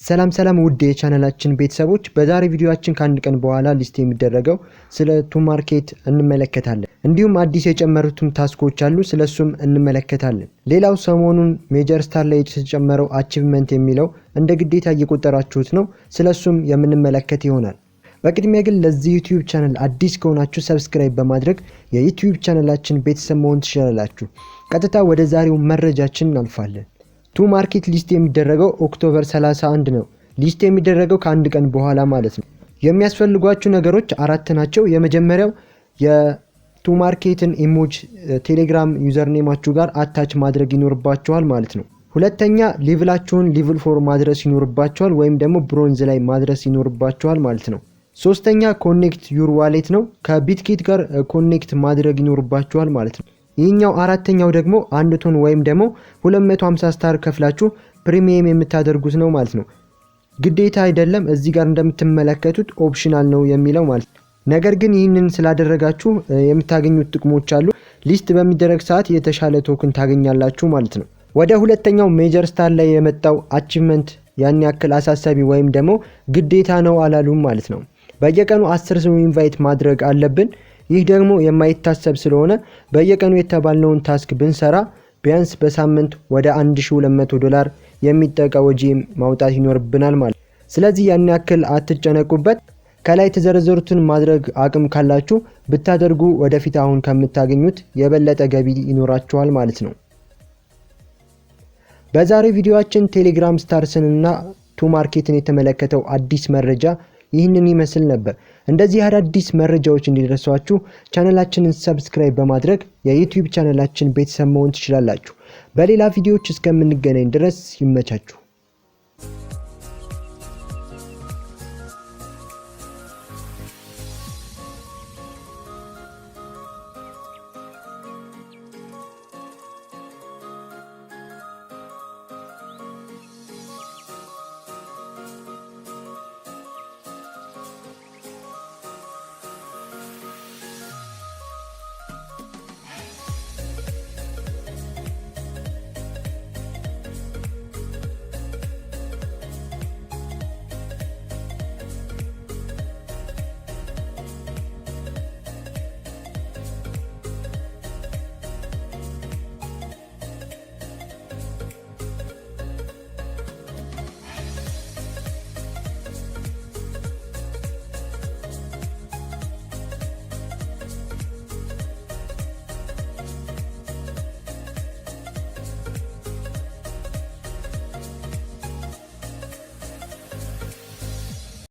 ሰላም ውድ የቻናላችን ቤተሰቦች በዛሬ ቪዲዮአችን ከአንድ ቀን በኋላ ሊስት የሚደረገው ስለ ቶማርኬት እንመለከታለን። እንዲሁም አዲስ የጨመሩትም ታስኮች አሉ ስለሱም እንመለከታለን። ሌላው ሰሞኑን ሜጀር ስታር ላይ የተጨመረው አቺቭመንት የሚለው እንደ ግዴታ እየቆጠራችሁት ነው ስለሱም የምንመለከት ይሆናል። በቅድሚያ ግን ለዚህ ዩቲዩብ ቻናል አዲስ ከሆናችሁ ሰብስክራይብ በማድረግ የዩቲዩብ ቻናላችን ቤተሰብ መሆን ትችላላችሁ። ቀጥታ ወደ ዛሬው መረጃችን እናልፋለን። ቶማርኬት ሊስት የሚደረገው ኦክቶበር 31 ነው። ሊስት የሚደረገው ከአንድ ቀን በኋላ ማለት ነው። የሚያስፈልጓችሁ ነገሮች አራት ናቸው። የመጀመሪያው የቶማርኬትን ኢሞጅ ቴሌግራም ዩዘር ኔማችሁ ጋር አታች ማድረግ ይኖርባችኋል ማለት ነው። ሁለተኛ ሌቭላችሁን ሌቭል 4 ማድረስ ይኖርባችኋል ወይም ደግሞ ብሮንዝ ላይ ማድረስ ይኖርባችኋል ማለት ነው። ሶስተኛ ኮኔክት ዩር ዋሌት ነው። ከቢትኬት ጋር ኮኔክት ማድረግ ይኖርባችኋል ማለት ነው። ይህኛው አራተኛው ደግሞ አንድ ቶን ወይም ደግሞ 250 ስታር ከፍላችሁ ፕሪሚየም የምታደርጉት ነው ማለት ነው። ግዴታ አይደለም፣ እዚህ ጋር እንደምትመለከቱት ኦፕሽናል ነው የሚለው ማለት ነው። ነገር ግን ይህንን ስላደረጋችሁ የምታገኙት ጥቅሞች አሉ። ሊስት በሚደረግ ሰዓት የተሻለ ቶክን ታገኛላችሁ ማለት ነው። ወደ ሁለተኛው ሜጀር ስታር ላይ የመጣው አቺቭመንት ያን ያክል አሳሳቢ ወይም ደግሞ ግዴታ ነው አላሉም ማለት ነው። በየቀኑ 10 ሰው ኢንቫይት ማድረግ አለብን። ይህ ደግሞ የማይታሰብ ስለሆነ በየቀኑ የተባልነውን ታስክ ብንሰራ ቢያንስ በሳምንት ወደ $1200 የሚጠጋ ወጪ ማውጣት ይኖርብናል ማለት። ስለዚህ ያን ያክል አትጨነቁበት። ከላይ የተዘረዘሩትን ማድረግ አቅም ካላችሁ ብታደርጉ ወደፊት አሁን ከምታገኙት የበለጠ ገቢ ይኖራችኋል ማለት ነው። በዛሬው ቪዲዮአችን ቴሌግራም ስታርስን እና ቶማርኬትን የተመለከተው አዲስ መረጃ ይህንን ይመስል ነበር። እንደዚህ አዳዲስ መረጃዎች እንዲደርሷችሁ ቻናላችንን ሰብስክራይብ በማድረግ የዩቲዩብ ቻናላችን ቤተሰብ መሆን ትችላላችሁ። በሌላ ቪዲዮዎች እስከምንገናኝ ድረስ ይመቻችሁ።